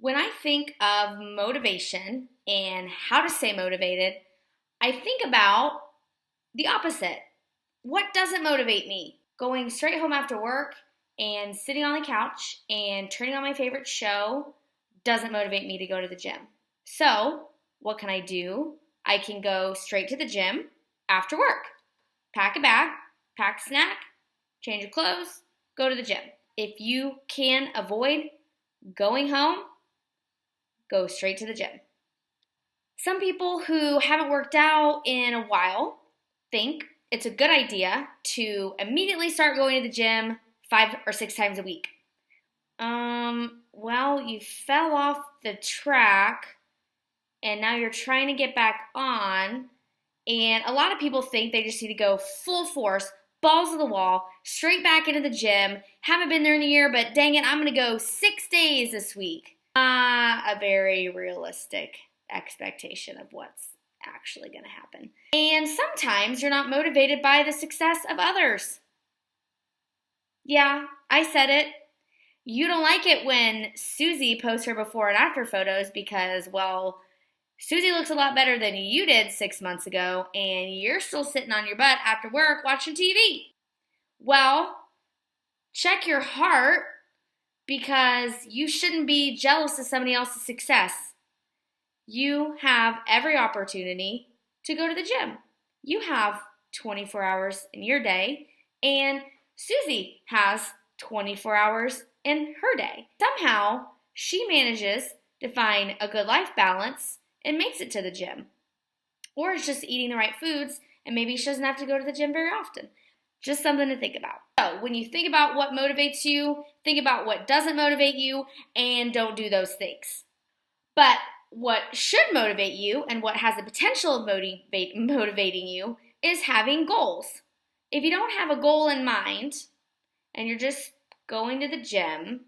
When I think of motivation and how to stay motivated, I think about the opposite. What doesn't motivate me? Going straight home after work and sitting on the couch and turning on my favorite show doesn't motivate me to go to the gym. So, what can I do? I can go straight to the gym after work. Pack a bag, pack a snack, change your clothes, go to the gym. If you can avoid going home, go straight to the gym. Some people who haven't worked out in a while think it's a good idea to immediately start going to the gym 5 or 6 times a week. Well, you fell off the track and now you're trying to get back on. And a lot of people think they just need to go full force, balls to the wall, straight back into the gym. Haven't been there in a year, but dang it, I'm going to go 6 days this week. A very realistic expectation of what's actually going to happen. And sometimes you're not motivated by the success of others. Yeah, I said it. You don't like it when Susie posts her before and after photos because, well, Susie looks a lot better than you did 6 months ago, and you're still sitting on your butt after work watching TV. Well, check your heart because you shouldn't be jealous of somebody else's success. You have every opportunity to go to the gym. You have 24 hours in your day, and Susie has 24 hours in her day. Somehow, she manages to find a good life balance and makes it to the gym. Or it's just eating the right foods, and maybe she doesn't have to go to the gym very often. Just something to think about. So, when you think about what motivates you, think about what doesn't motivate you, and don't do those things. But what should motivate you and what has the potential of motivating you is having goals. If you don't have a goal in mind and you're just going to the gym,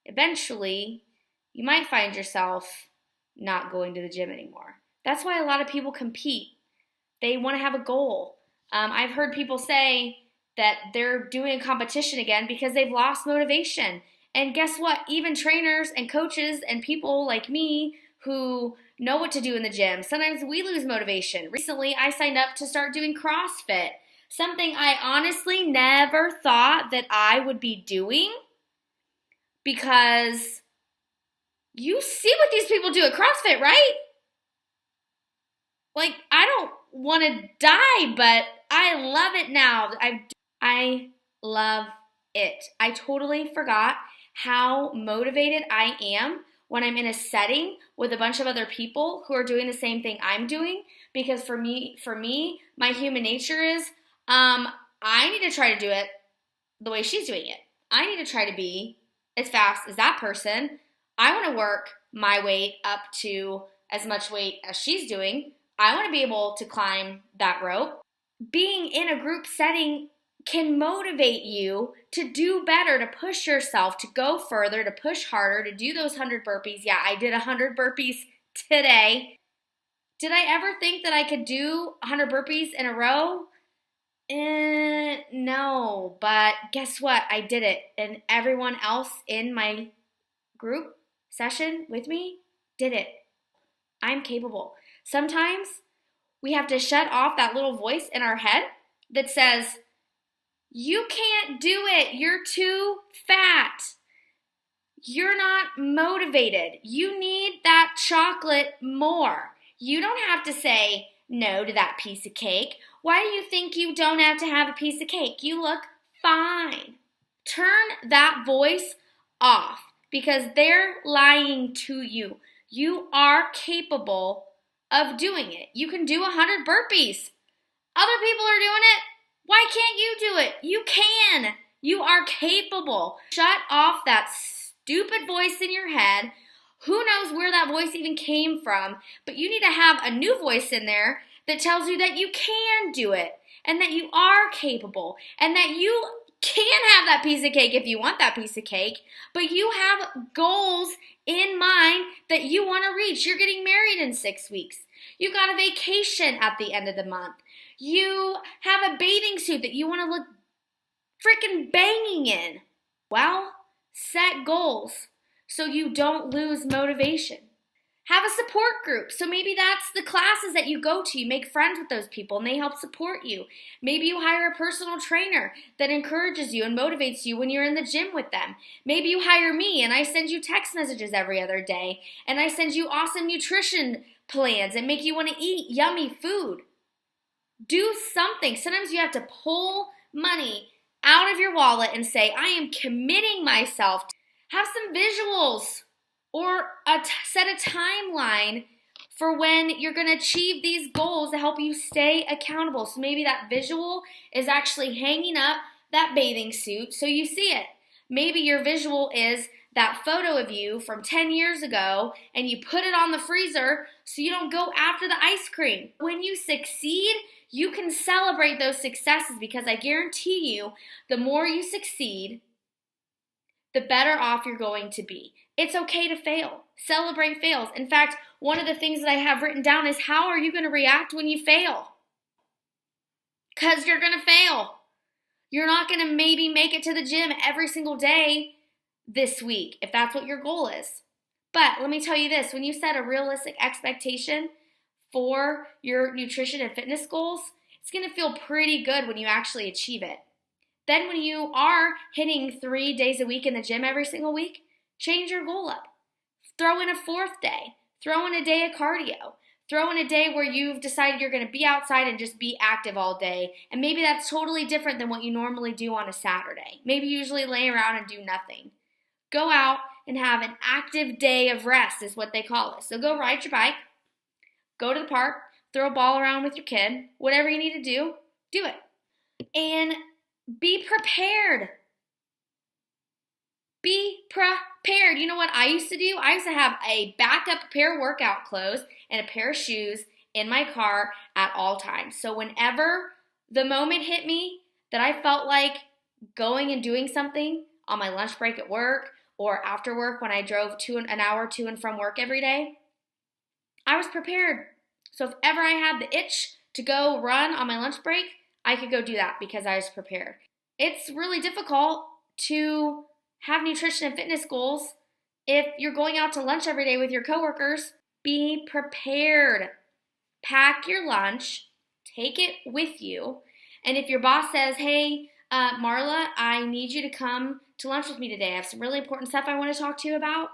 eventually you might find yourself not going to the gym anymore. That's why a lot of people compete. They want to have a goal. I've heard people say that they're doing a competition again because they've lost motivation. And guess what? Even trainers and coaches and people like me who know what to do in the gym, sometimes we lose motivation. Recently, I signed up to start doing CrossFit, something I honestly never thought that I would be doing because you see what these people do at CrossFit, right? Like, I don't want to die, but I love it now. I love it. I totally forgot how motivated I am when I'm in a setting with a bunch of other people who are doing the same thing I'm doing. Because for me, my human nature is, I need to try to do it the way she's doing it. I need to try to be as fast as that person. I want to work my weight up to as much weight as she's doing. I want to be able to climb that rope. Being in a group setting can motivate you to do better, to push yourself, to go further, to push harder, to do those 100 burpees. Yeah, I did 100 burpees today. Did I ever think that I could do 100 burpees in a row? No, but guess what? I did it. And everyone else in my group session with me did it. I'm capable. Sometimes we have to shut off that little voice in our head that says, you can't do it. You're too fat. You're not motivated. You need that chocolate more. You don't have to say no to that piece of cake. Why do you think you don't have to have a piece of cake? You look fine. Turn that voice off because they're lying to you. You are capable of doing it. You can do 100 burpees. Other people are doing it. Why can't you do it? You can. You are capable. Shut off that stupid voice in your head. Who knows where that voice even came from, but you need to have a new voice in there that tells you that you can do it and that you are capable and that you can have that piece of cake if you want that piece of cake, but you have goals in mind that you want to reach. You're getting married in 6 weeks. You got a vacation at the end of the month. You have a bathing suit that you want to look freaking banging in. Well, set goals. so you don't lose motivation. Have a support group. So maybe that's the classes that you go to. You make friends with those people and they help support you. Maybe you hire a personal trainer that encourages you and motivates you when you're in the gym with them. Maybe you hire me and I send you text messages every other day and I send you awesome nutrition plans and make you want to eat yummy food. Do something. Sometimes you have to pull money out of your wallet and say, I am committing myself. Have some visuals. Or set a timeline for when you're going to achieve these goals to help you stay accountable. So maybe that visual is actually hanging up that bathing suit so you see it. Maybe your visual is that photo of you from 10 years ago and you put it on the freezer so you don't go after the ice cream. When you succeed, you can celebrate those successes because I guarantee you, the more you succeed, the better off you're going to be. It's okay to fail. Celebrate fails. In fact, one of the things that I have written down is how are you going to react when you fail? Because you're going to fail. You're not going to maybe make it to the gym every single day this week, if that's what your goal is. But let me tell you this, when you set a realistic expectation for your nutrition and fitness goals, it's going to feel pretty good when you actually achieve it. Then when you are hitting 3 days a week in the gym every single week, change your goal up. Throw in a 4th day. Throw in a day of cardio. Throw in a day where you've decided you're going to be outside and just be active all day. And maybe that's totally different than what you normally do on a Saturday. Maybe you usually lay around and do nothing. Go out and have an active day of rest is what they call it. So go ride your bike. Go to the park. Throw a ball around with your kid. Whatever you need to do, do it. And be prepared. Be prepared. You know what I used to do? I used to have a backup pair of workout clothes and a pair of shoes in my car at all times. So whenever the moment hit me that I felt like going and doing something on my lunch break at work or after work when I drove an hour to and from work every day, I was prepared. So if ever I had the itch to go run on my lunch break, I could go do that because I was prepared. It's really difficult to have nutrition and fitness goals if you're going out to lunch every day with your coworkers. Be prepared. Pack your lunch, take it with you, and if your boss says, hey, Marla, I need you to come to lunch with me today. I have some really important stuff I want to talk to you about.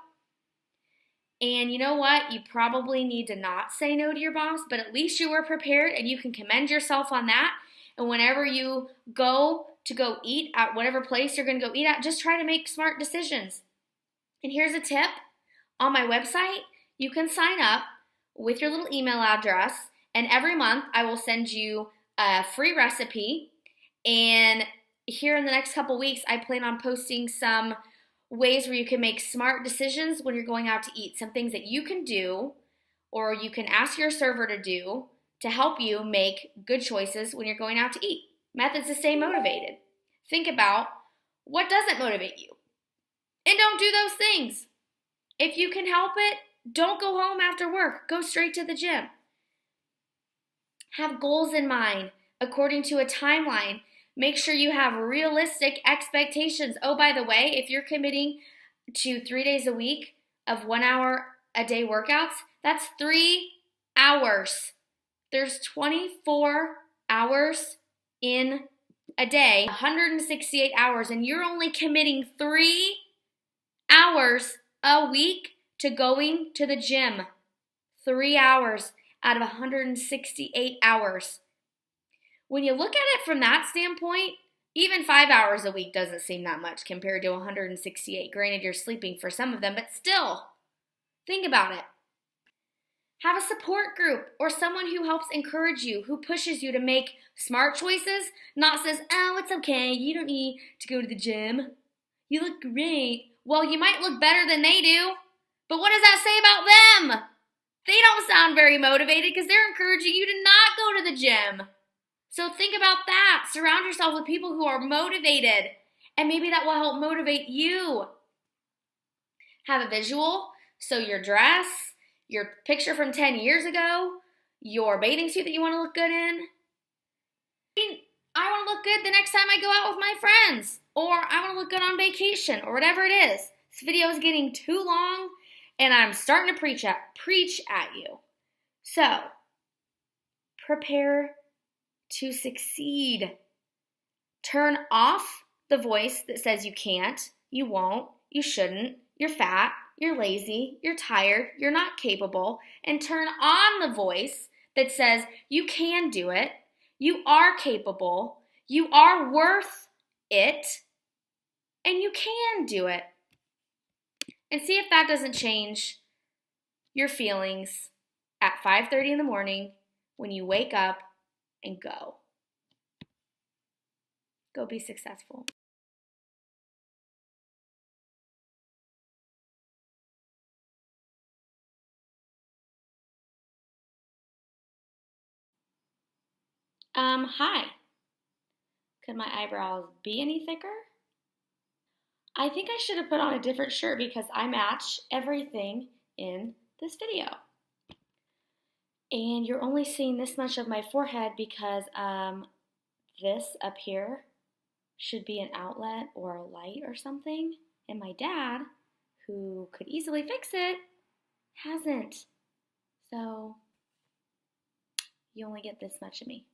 And you know what? You probably need to not say no to your boss, but at least you were prepared and you can commend yourself on that. And whenever you go eat at whatever place you're going to go eat at, just try to make smart decisions. And here's a tip. On my website, you can sign up with your little email address, and every month I will send you a free recipe. And here in the next couple weeks, I plan on posting some ways where you can make smart decisions when you're going out to eat. Some things that you can do or you can ask your server to do to help you make good choices when you're going out to eat. Methods to stay motivated. Think about what doesn't motivate you. And don't do those things. If you can help it, don't go home after work. Go straight to the gym. Have goals in mind according to a timeline. Make sure you have realistic expectations. Oh, by the way, if you're committing to 3 days a week of 1 hour a day workouts, that's 3 hours. There's 24 hours in a day, 168 hours, and you're only committing 3 hours a week to going to the gym. 3 hours out of 168 hours. When you look at it from that standpoint, even 5 hours a week doesn't seem that much compared to 168. Granted, you're sleeping for some of them, but still, think about it. Have a support group or someone who helps encourage you, who pushes you to make smart choices, not says, oh, it's okay, you don't need to go to the gym. You look great. Well, you might look better than they do, but what does that say about them? They don't sound very motivated because they're encouraging you to not go to the gym. So think about that. Surround yourself with people who are motivated, and maybe that will help motivate you. Have a visual, so your dress, your picture from 10 years ago, your bathing suit that you want to look good in. I want to look good the next time I go out with my friends, or I want to look good on vacation, or whatever it is. This video is getting too long, and I'm starting to preach at you. So, prepare to succeed. Turn off the voice that says you can't, you won't, you shouldn't, you're fat, you're lazy, you're tired, you're not capable, and turn on the voice that says you can do it, you are capable, you are worth it, and you can do it. And see if that doesn't change your feelings at 5:30 in the morning when you wake up and go. Go be successful. Hi. Could my eyebrows be any thicker? I think I should have put on a different shirt because I match everything in this video. And you're only seeing this much of my forehead because this up here should be an outlet or a light or something. And my dad, who could easily fix it, hasn't. So you only get this much of me.